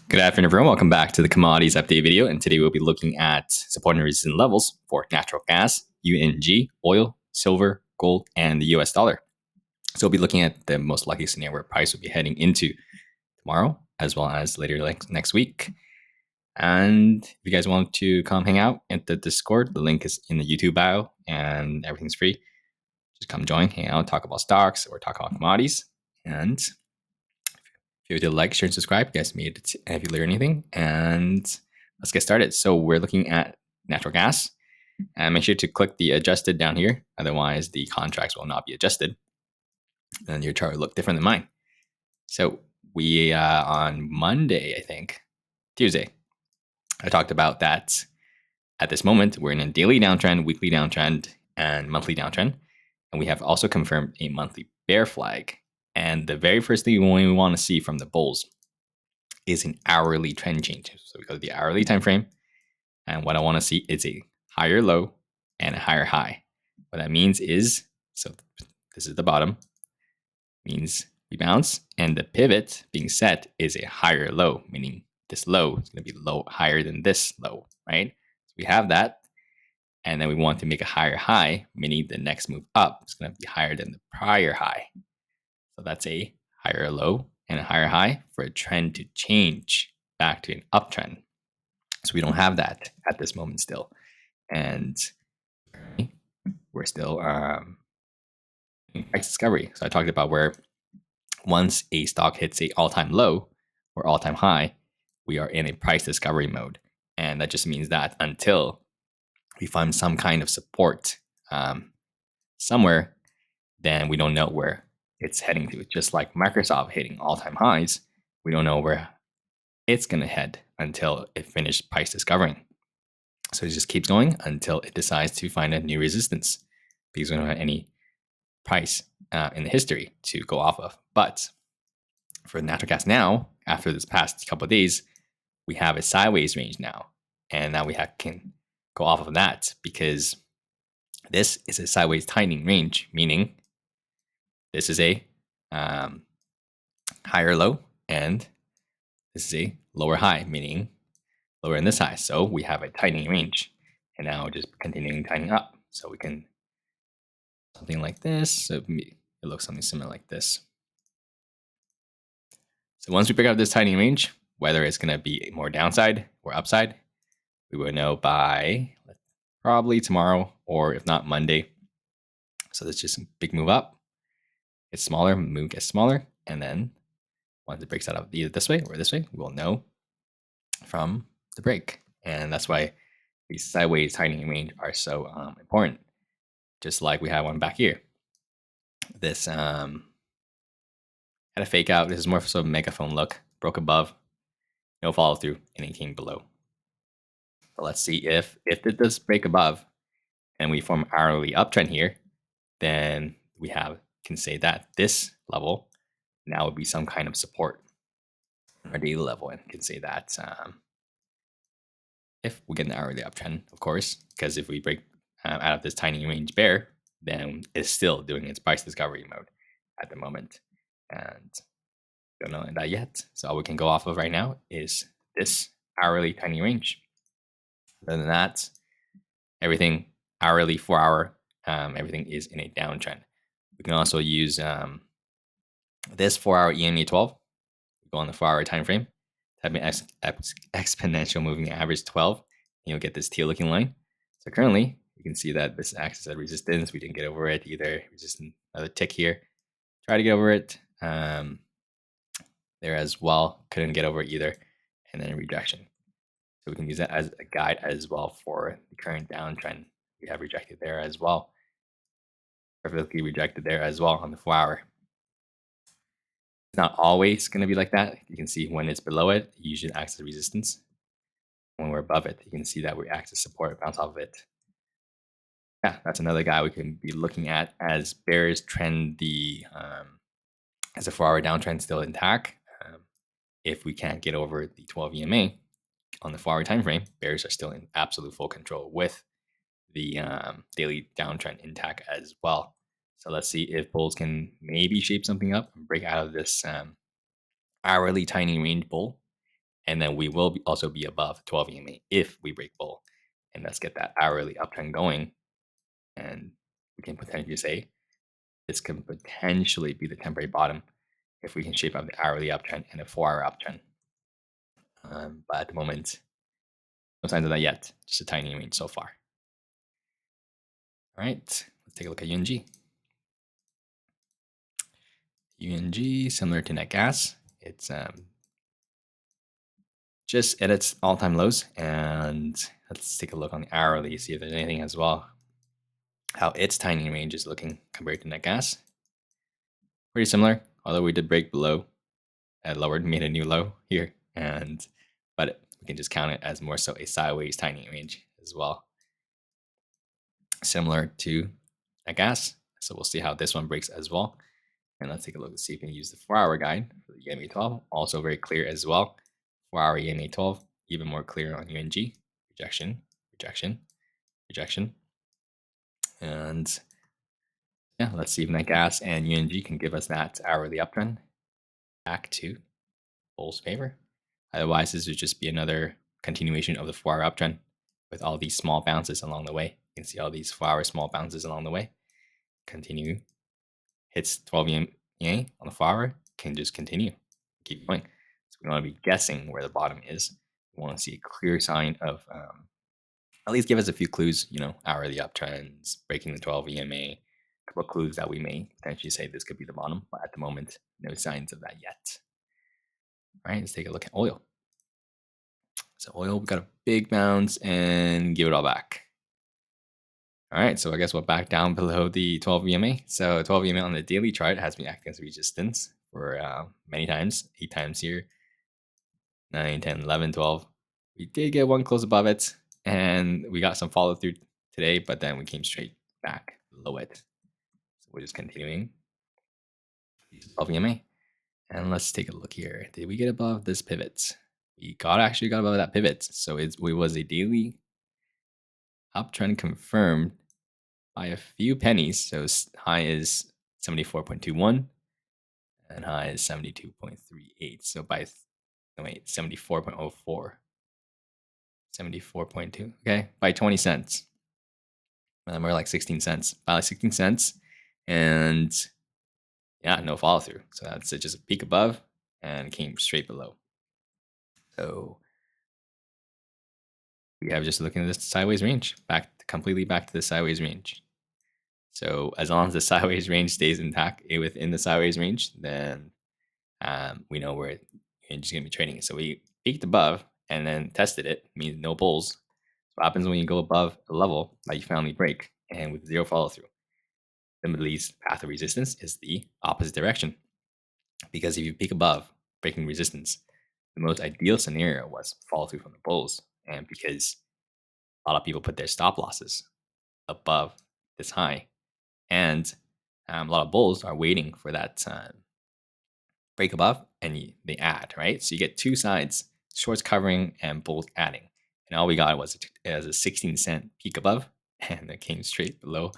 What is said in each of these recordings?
Good afternoon, everyone. Welcome back to the commodities update video. And today we'll be looking at support and resistance levels for natural gas, UNG, oil, silver, gold, and the US dollar. So we'll be looking at the most likely scenario where price will be heading into tomorrow, as well as later next week. And if you guys want to come hang out at the Discord, the link is in the YouTube bio and everything's free. Just come join, hang out, talk about stocks or talk about commodities. And if you did like, share, and subscribe, you guys made it if you learned anything. And let's get started. So we're looking at natural gas. And make sure to click the adjusted down here. Otherwise, the contracts will not be adjusted. And your chart will look different than mine. So we, on Monday, I think, Tuesday, I talked about that at this moment, we're in a daily downtrend, weekly downtrend, and monthly downtrend. And we have also confirmed a monthly bear flag. And the very first thing we want to see from the bulls is an hourly trend change. So we go to the hourly time frame, and what I want to see is a higher low and a higher high. What that means is, so this is the bottom, means we bounce, and the pivot being set is a higher low, meaning this low is going to be low higher than this low, right? So we have that. And then we want to make a higher high, meaning the next move up is going to be higher than the prior high. So that's a higher low and a higher high for a trend to change back to an uptrend. So we don't have that at this moment still. And we're still in price discovery. So I talked about where once a stock hits a all-time low or all-time high, we are in a price discovery mode. And that just means that until we find some kind of support somewhere, then we don't know where it's heading to. Just like Microsoft hitting all-time highs, we don't know where it's going to head until it finishes price discovering. So it just keeps going until it decides to find a new resistance, because we don't have any price in the history to go off of. But for natural gas now, after this past couple of days, we have a sideways range now. And now we can go off of that, because this is a sideways tightening range, meaning this is a higher low, and this is a lower high, meaning lower in this high. So we have a tightening range, and now just continuing tightening up. So we can something like this. So it looks something similar like this. So once we pick up this tightening range, whether it's going to be more downside or upside, we will know by probably tomorrow, or if not Monday. So that's just a big move up. It's smaller, move gets smaller, and then once it breaks out of either this way or this way, we'll know from the break. And that's why these sideways tightening range are so important. Just like we have one back here. This had a fake out. This is more so a megaphone look. Broke above, no follow through, and it came below. So let's see if it does break above and we form hourly uptrend here, then we can say that this level now would be some kind of support, our daily level, and can say that if we get an hourly uptrend, of course, because if we break out of this tiny range bear, then it's still doing its price discovery mode at the moment, and don't know that yet. So all we can go off of right now is this hourly tiny range. Other than that, everything hourly, 4 hour, everything is in a downtrend. We can also use this 4 hour EMA 12. Go on the 4 hour time frame, type in exponential moving average 12, and you'll get this teal looking line. So currently, you can see that this acts as a resistance. We didn't get over it either. Resistance, another tick here. Try to get over it there as well. Couldn't get over it either, and then a rejection. So we can use that as a guide as well for the current downtrend. We have rejected there as well. Perfectly rejected there as well on the 4 hour. It's not always going to be like that. You can see when it's below it, it usually acts as resistance. When we're above it, you can see that we act as support, bounce off of it. Yeah, that's another guy we can be looking at as bears trend the as a 4 hour downtrend still intact. If we can't get over the 12 EMA on the 4 hour time frame, bears are still in absolute full control with the daily downtrend intact as well. So let's see if bulls can maybe shape something up and break out of this hourly tiny range bull And then we will also be above 12 EMA if we break bull. And let's get that hourly uptrend going. And we can potentially say this can potentially be the temporary bottom if we can shape up the hourly uptrend and a 4-hour uptrend. But at the moment, no signs of that yet. Just a tiny range so far. All right, let's take a look at UNG. UNG, similar to Natgas, it's just at its all-time lows. And let's take a look on the hourly, see if there's anything as well. How its tiny range is looking compared to Natgas. Pretty similar, although we did break below and lowered, made a new low here. But we can just count it as more so a sideways tiny range as well. Similar to Natgas. So we'll see how this one breaks as well. And let's take a look and see if we can use the 4-hour guide for the EMA 12. Also very clear as well. 4-hour EMA 12, even more clear on UNG. Rejection, rejection, rejection. And yeah, let's see if Natgas and UNG can give us that hourly uptrend back to bull's favor. Otherwise, this would just be another continuation of the 4-hour uptrend with all these small bounces along the way. You can see all these 4-hour small bounces along the way. Continue. Hits 12 EMA on the 4-hour, can just continue. Keep going. So we want to be guessing where the bottom is. We want to see a clear sign of at least give us a few clues, hourly uptrends, breaking the 12 EMA, a couple of clues that we may potentially say this could be the bottom, but at the moment, no signs of that yet. All right, let's take a look at oil. So oil, we got a big bounce and give it all back. All right, so I guess we're back down below the 12 EMA. So 12 EMA on the daily chart has been acting as resistance for many times, 8 times here, 9, 10, 11, 12. We did get one close above it, and we got some follow through today, but then we came straight back below it. So we're just continuing 12 EMA. And let's take a look here. Did we get above this pivot? We actually got above that pivot. So it was a daily uptrend confirmed by a few pennies. So high is 74.21 and high is 72.38. So by 74.04. 74.2. Okay, by 20 cents. More like 16 cents. By like 16 cents. And yeah, no follow through. So that's just a peak above and came straight below. So we have just looking at this sideways range, completely back to the sideways range. So as long as the sideways range stays intact within the sideways range, then we know where you're just gonna be trading it. So we peaked above and then tested it, means no bulls. What happens when you go above a level that you finally break and with zero follow through? The least path of resistance is the opposite direction. Because if you peak above breaking resistance, the most ideal scenario was follow through from the bulls. And because a lot of people put their stop losses above this high, and a lot of bulls are waiting for that break above, and they add, right? So you get two sides, shorts covering and bulls adding. And all we got was a 16-cent peak above, and it came straight below,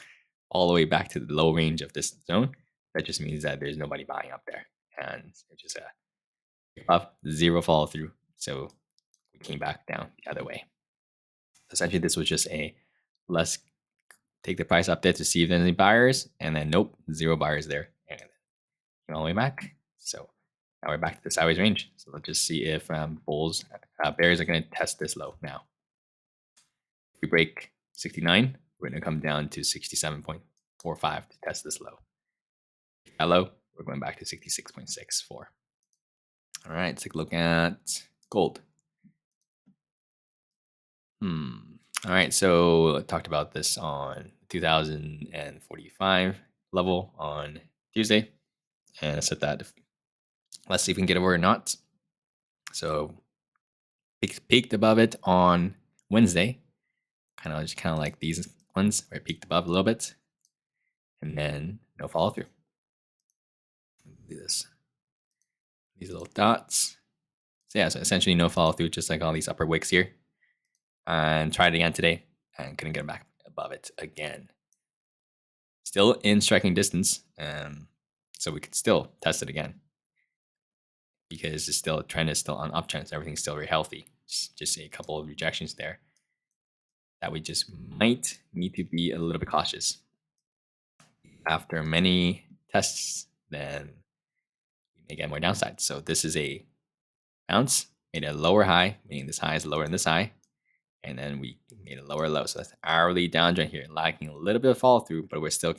all the way back to the low range of this zone. That just means that there's nobody buying up there. And it's just a up, zero follow through. So we came back down the other way. Essentially, this was just let's take the price up there to see if there's any buyers, and then nope, zero buyers there. And came all the way back. So now we're back to the sideways range. So let's just see if bears are going to test this low now. If we break 69, we're going to come down to 67.45 to test this low. Hello, we're going back to 66.64. All right, let's take a look at gold. All right, so I talked about this on 2045 level on Tuesday, and I said that let's see if we can get over or not. So peaked above it on Wednesday, kind of like these ones where it peaked above a little bit, and then no follow through. Do this, these little dots. So yeah, so essentially no follow through, just like all these upper wicks here. And tried it again today and couldn't get back above it again. Still in striking distance, so we could still test it again. because it's still trend is still on uptrend, so everything's still very healthy. Just a couple of rejections there that we just might need to be a little bit cautious. After many tests, then we may get more downside. So this is a bounce, made a lower high, meaning this high is lower than this high, and then we made a lower low. So that's hourly downtrend here, lacking a little bit of follow through, but we're still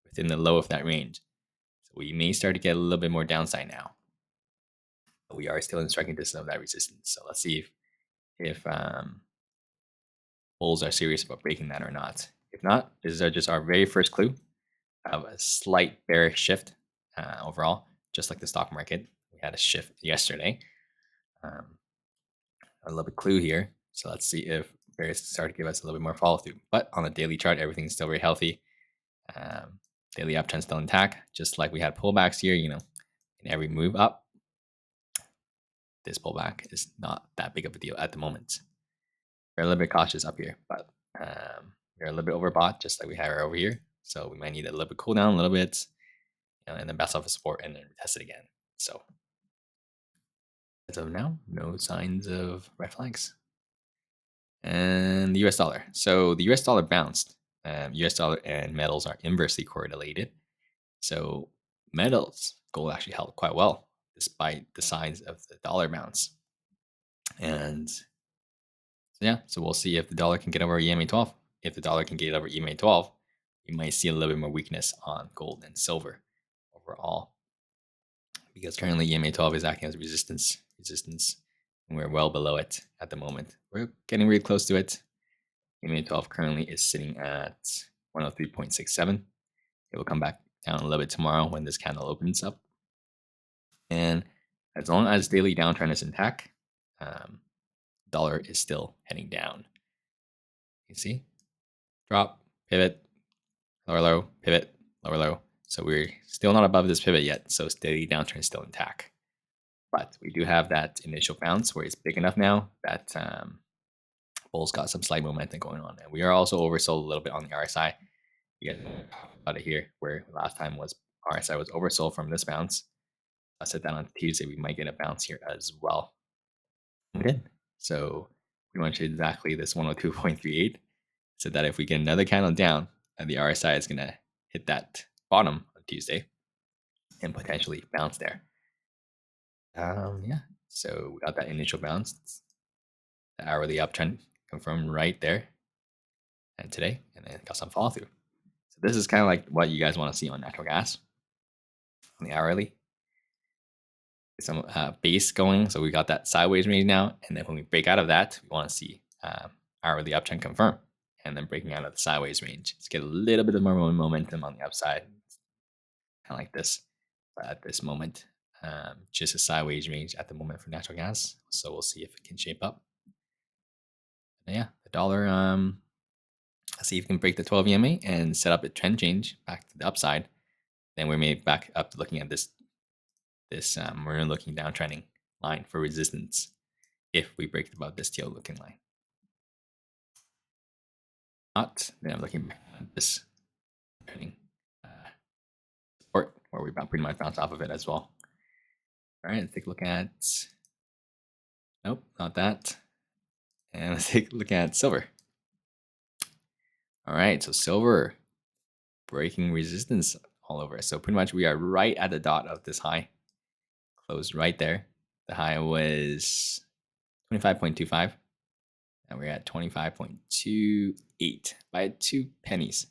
within the low of that range. So we may start to get a little bit more downside now. But we are still in striking distance of that resistance. So let's see if bulls are serious about breaking that or not. If not, this is just our very first clue of a slight bearish shift overall, just like the stock market. We had a shift yesterday. A little bit clue here. So let's see if bears start to give us a little bit more follow through. But on the daily chart, everything's still very healthy. Daily uptrend still intact, just like we had pullbacks here. In every move up, this pullback is not that big of a deal at the moment. We're a little bit cautious up here, but we're a little bit overbought, just like we have over here. So we might need a little bit cool down a little bit, and then bounce off of support and then test it again. So as of now, no signs of red flags. And the US dollar. So the US dollar bounced. US dollar and metals are inversely correlated. So metals, gold actually held quite well despite the signs of the dollar bounce. And yeah, so we'll see if the dollar can get over EMA 12. If the dollar can get over EMA 12, you might see a little bit more weakness on gold and silver overall. Because currently EMA 12 is acting as resistance, and we're well below it at the moment. We're getting really close to it. EMA 12 currently is sitting at 103.67. It will come back down a little bit tomorrow when this candle opens up. And as long as daily downtrend is intact, dollar is still heading down. You see? Drop, pivot, lower low, pivot, lower low. So we're still not above this pivot yet. So daily downtrend is still intact. But we do have that initial bounce where it's big enough now that bulls got some slight momentum going on. And we are also oversold a little bit on the RSI. You guys about it here, where last time was RSI was oversold from this bounce. I said that on Tuesday we might get a bounce here as well. We did. So we went to exactly this 102.38. So that if we get another candle down, the RSI is gonna hit that bottom on Tuesday and potentially bounce there. Yeah. So we got that initial bounce, the hourly uptrend confirmed right there, and today, and then got some follow through. So this is kind of like what you guys want to see on natural gas on the hourly. Some base going, so we got that sideways range now, and then when we break out of that, we want to see hourly uptrend confirm, and then breaking out of the sideways range. Let's get a little bit of more momentum on the upside, kind of like this. But at this moment, just a sideways range at the moment for natural gas. So we'll see if it can shape up. And yeah, the dollar. Let's see if we can break the 12 EMA and set up a trend change back to the upside. Then we may back up to looking at this maroon looking downtrending line for resistance if we break above this teal looking line. Not, then I'm looking back at this trending support where we pretty much bounce off of it as well. All right, let's take a look at, nope, not that. And let's take a look at silver. All right, so silver breaking resistance all over. So pretty much we are right at the dot of this high. Closed right there. The high was 25.25, and we're at 25.28 by 2 pennies.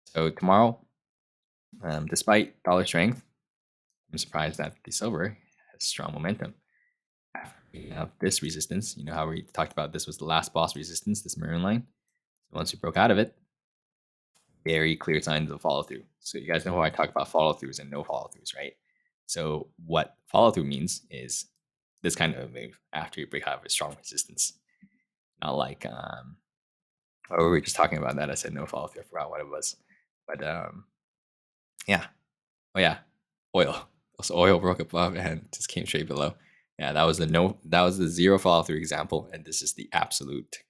So tomorrow, despite dollar strength, I'm surprised that the silver has strong momentum. We have this resistance. You know how we talked about this was the last boss resistance, this maroon line. So once we broke out of it, very clear signs of follow through. So you guys know how I talk about follow throughs and no follow throughs, right? So what follow through means is this kind of a move after you break out of a strong resistance. Not like we were just talking about that. I said no follow through. I forgot what it was. But yeah. Oh yeah. Oil. So oil broke above and just came straight below. Yeah, that was the zero follow through example, and this is the absolute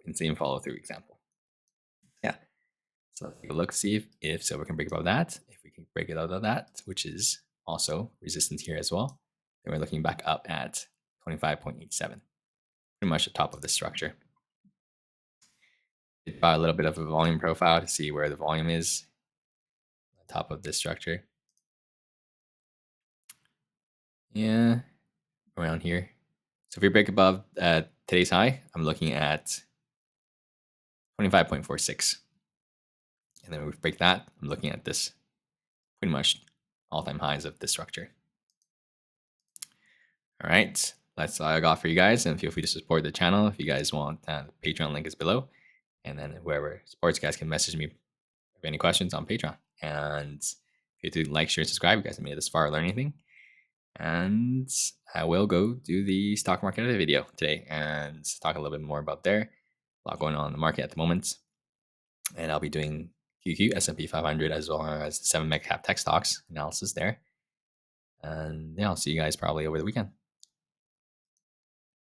insane follow through example. Yeah. So let's take a look, see if silver can break above that. If we can break it out of that, which is also resistance here as well, Then we're looking back up at 25.87, pretty much the top of the structure. Did buy a little bit of a volume profile to see where the volume is on top of this structure. Yeah, around here. So if we break above today's high, I'm looking at 25.46. And then we break that, I'm looking at this pretty much all-time highs of this structure. All right, that's all I got for you guys. And feel free to support the channel if you guys want. The Patreon link is below. And then whoever supports, guys can message me if any questions on Patreon. And feel free to like, share, subscribe. You guys have made it this far, learn anything. And I will go do the stock market video today and talk a little bit more about there. A lot going on in the market at the moment. And I'll be doing QQ, S&P 500, as well as 7 mega cap tech stocks analysis there. And yeah, I'll see you guys probably over the weekend.